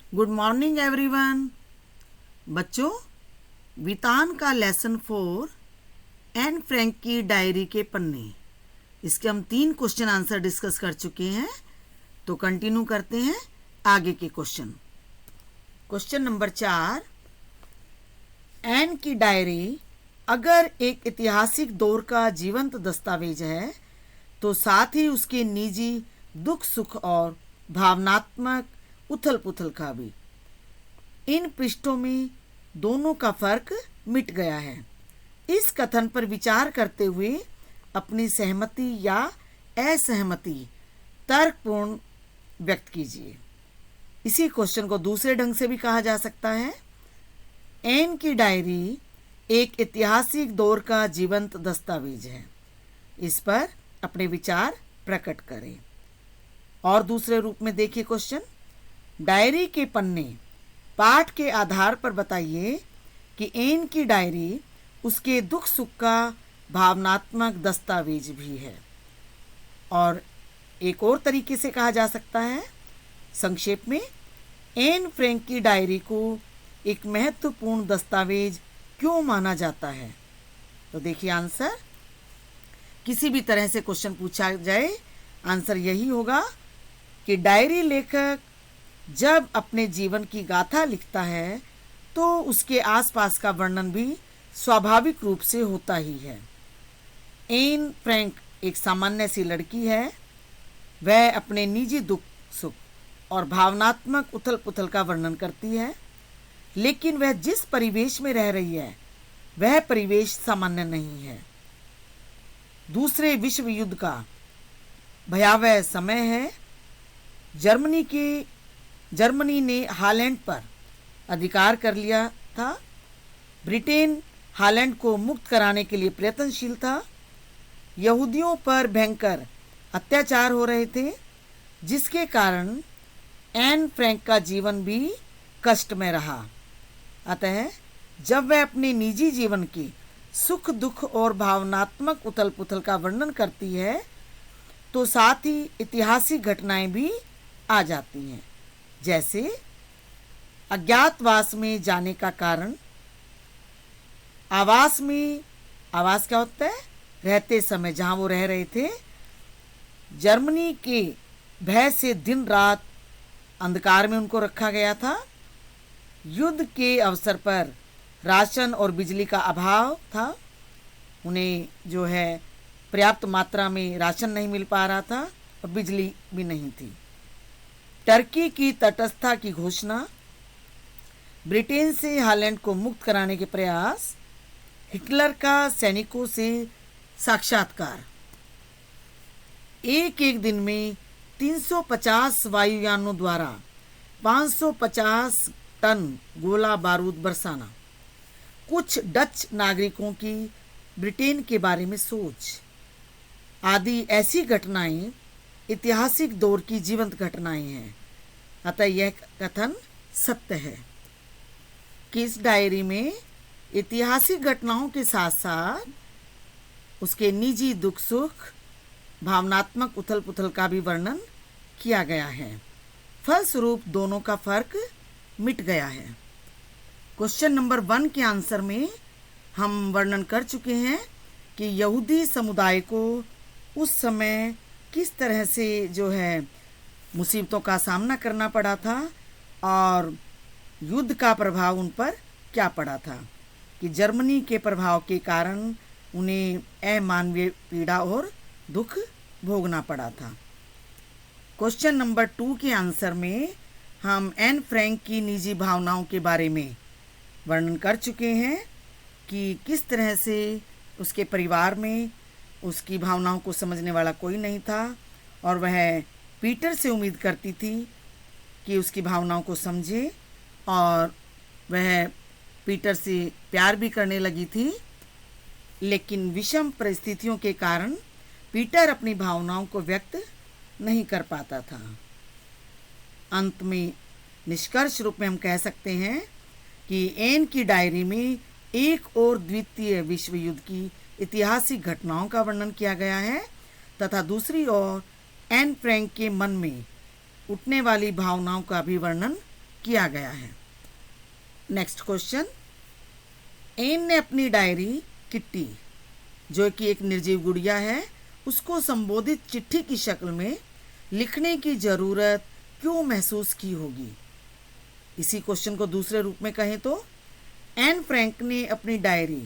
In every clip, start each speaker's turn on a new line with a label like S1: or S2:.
S1: Good morning everyone. बच्चों, वितान का lesson 4 Anne Frank की डायरी के पन्ने, इसके हम 3 क्वेश्चन आंसर डिस्कस कर चुके हैं। तो कंटिन्यू करते हैं आगे के क्वेश्चन। क्वेश्चन नंबर 4, एन की डायरी अगर एक ऐतिहासिक दौर का जीवंत दस्तावेज है तो साथ ही उसके निजी दुख सुख और भावनात्मक उथल पुथल का भी। इन पृष्ठों में दोनों का फर्क मिट गया है। इस कथन पर विचार करते हुए अपनी सहमति या असहमति तर्कपूर्ण व्यक्त कीजिए। इसी क्वेश्चन को दूसरे ढंग से भी कहा जा सकता है, एन की डायरी एक ऐतिहासिक दौर का जीवंत दस्तावेज है। इस पर अपने विचार प्रकट करें। और दूसरे रूप में देखिए क्वेश्चन, डायरी के पन्ने पाठ के आधार पर बताइए कि एन की डायरी उसके दुख सुख का भावनात्मक दस्तावेज भी है। और एक और तरीके से कहा जा सकता है, संक्षेप में, एन फ्रैंक की डायरी को एक महत्वपूर्ण दस्तावेज क्यों माना जाता है। तो देखिए आंसर, किसी भी तरह से क्वेश्चन पूछा जाए, आंसर यही होगा कि डायरी लेखक जब अपने जीवन की गाथा लिखता है तो उसके आसपास का वर्णन भी स्वाभाविक रूप से होता ही है। एन फ्रैंक एक सामान्य सी लड़की है। वह अपने निजी दुख सुख और भावनात्मक उथल पुथल का वर्णन करती है, लेकिन वह जिस परिवेश में रह रही है वह परिवेश सामान्य नहीं है। दूसरे विश्व युद्ध का भयावह समय है। जर्मनी ने हालैंड पर अधिकार कर लिया था। ब्रिटेन हालैंड को मुक्त कराने के लिए प्रयत्नशील था। यहूदियों पर भयंकर अत्याचार हो रहे थे, जिसके कारण एन फ्रैंक का जीवन भी कष्ट में रहा। अतः जब वह अपने निजी जीवन की सुख दुख और भावनात्मक उथल पुथल का वर्णन करती है तो साथ ही ऐतिहासिक घटनाएं भी आ जाती हैं, जैसे अज्ञातवास में जाने का कारण। आवास क्या होता है? रहते समय जहां वो रह रहे थे। जर्मनी के भय से दिन रात अंधकार में उनको रखा गया था। युद्ध के अवसर पर राशन और बिजली का अभाव था। उन्हें जो है पर्याप्त मात्रा में राशन नहीं मिल पा रहा था और बिजली भी नहीं थी। टर्की की तटस्थता की घोषणा, ब्रिटेन से हालैंड को मुक्त कराने के प्रयास, हिटलर का सैनिकों से साक्षात्कार। एक दिन में 350 वायुयानों द्वारा 550 टन गोला बारूद बरसाना। कुछ डच नागरिकों की ब्रिटेन के बारे में सोच आदि ऐसी घटनाएं ऐतिहासिक दौर की जीवंत घटनाएं हैं। अतः यह कथन सत्य है कि इस डायरी में ऐतिहासिक घटनाओं के साथ साथ उसके निजी दुख सुख, भावनात्मक उथल पुथल का भी वर्णन किया गया है। फलस्वरूप दोनों का फर्क मिट गया है। क्वेश्चन नंबर 1 के आंसर में हम वर्णन कर चुके हैं कि यहूदी समुदाय को उस समय किस तरह से जो है मुसीबतों का सामना करना पड़ा था और युद्ध का प्रभाव उन पर क्या पड़ा था, कि जर्मनी के प्रभाव के कारण उन्हें अमानवीय पीड़ा और दुख भोगना पड़ा था। क्वेश्चन नंबर 2 के आंसर में हम एन फ्रैंक की निजी भावनाओं के बारे में वर्णन कर चुके हैं कि किस तरह से उसके परिवार में उसकी भावनाओं को समझने वाला कोई नहीं था और वह पीटर से उम्मीद करती थी कि उसकी भावनाओं को समझे, और वह पीटर से प्यार भी करने लगी थी। लेकिन विषम परिस्थितियों के कारण पीटर अपनी भावनाओं को व्यक्त नहीं कर पाता था। अंत में निष्कर्ष रूप में हम कह सकते हैं कि एन की डायरी में एक और द्वितीय विश्व युद्ध की ऐतिहासिक घटनाओं का वर्णन किया गया है तथा दूसरी ओर एन फ्रैंक के मन में उठने वाली भावनाओं का भी वर्णन किया गया है। नेक्स्ट क्वेश्चन, एन ने अपनी डायरी किट्टी, जो कि एक निर्जीव गुड़िया है, उसको संबोधित चिट्ठी की शक्ल में लिखने की जरूरत क्यों महसूस की होगी। इसी क्वेश्चन को दूसरे रूप में कहें तो एन फ्रैंक ने अपनी डायरी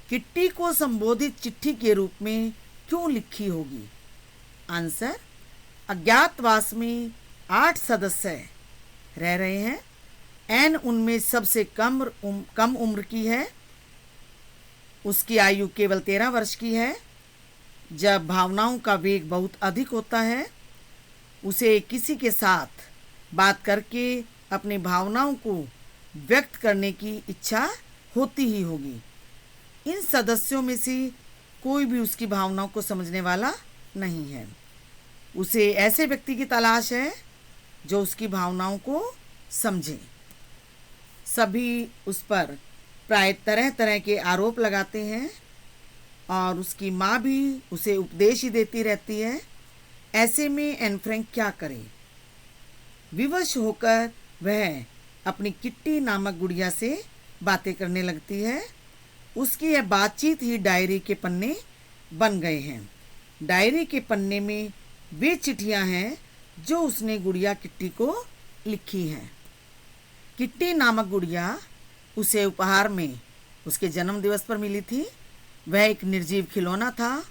S1: किट्टी को संबोधित चिट्ठी के रूप में क्यों लिखी होगी। आंसर, अज्ञातवास में 8 सदस्य रह रहे हैं। एन उनमें सबसे कम उम्र की है। उसकी आयु केवल 13 वर्ष की है। जब भावनाओं का वेग बहुत अधिक होता है, उसे किसी के साथ बात करके अपनी भावनाओं को व्यक्त करने की इच्छा होती ही होगी। इन सदस्यों में से कोई भी उसकी भावनाओं को समझने वाला नहीं है। उसे ऐसे व्यक्ति की तलाश है जो उसकी भावनाओं को समझे। सभी उस पर प्राय तरह तरह के आरोप लगाते हैं और उसकी माँ भी उसे उपदेश ही देती रहती है। ऐसे में एन फ्रैंक क्या करे? विवश होकर वह अपनी किट्टी नामक गुड़िया से बातें करने लगती है। उसकी यह बातचीत ही डायरी के पन्ने बन गए हैं। डायरी के पन्ने में वे चिट्ठियां हैं जो उसने गुड़िया किट्टी को लिखी हैं। किट्टी नामक गुड़िया उसे उपहार में उसके जन्म दिवस पर मिली थी। वह एक निर्जीव खिलौना था,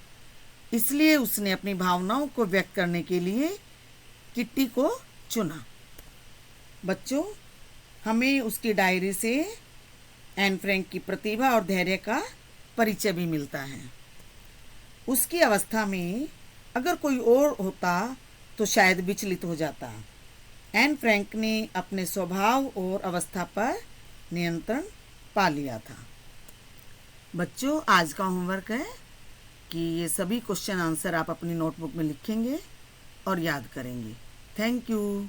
S1: इसलिए उसने अपनी भावनाओं को व्यक्त करने के लिए किट्टी को चुना। बच्चों, हमें उसकी डायरी से एन फ्रैंक की प्रतिभा और धैर्य का परिचय भी मिलता है। उसकी अवस्था में अगर कोई और होता तो शायद विचलित हो जाता। एन फ्रैंक ने अपने स्वभाव और अवस्था पर नियंत्रण पा लिया था। बच्चों, आज का होमवर्क है कि ये सभी क्वेश्चन आंसर आप अपनी नोटबुक में लिखेंगे और याद करेंगे। Thank you.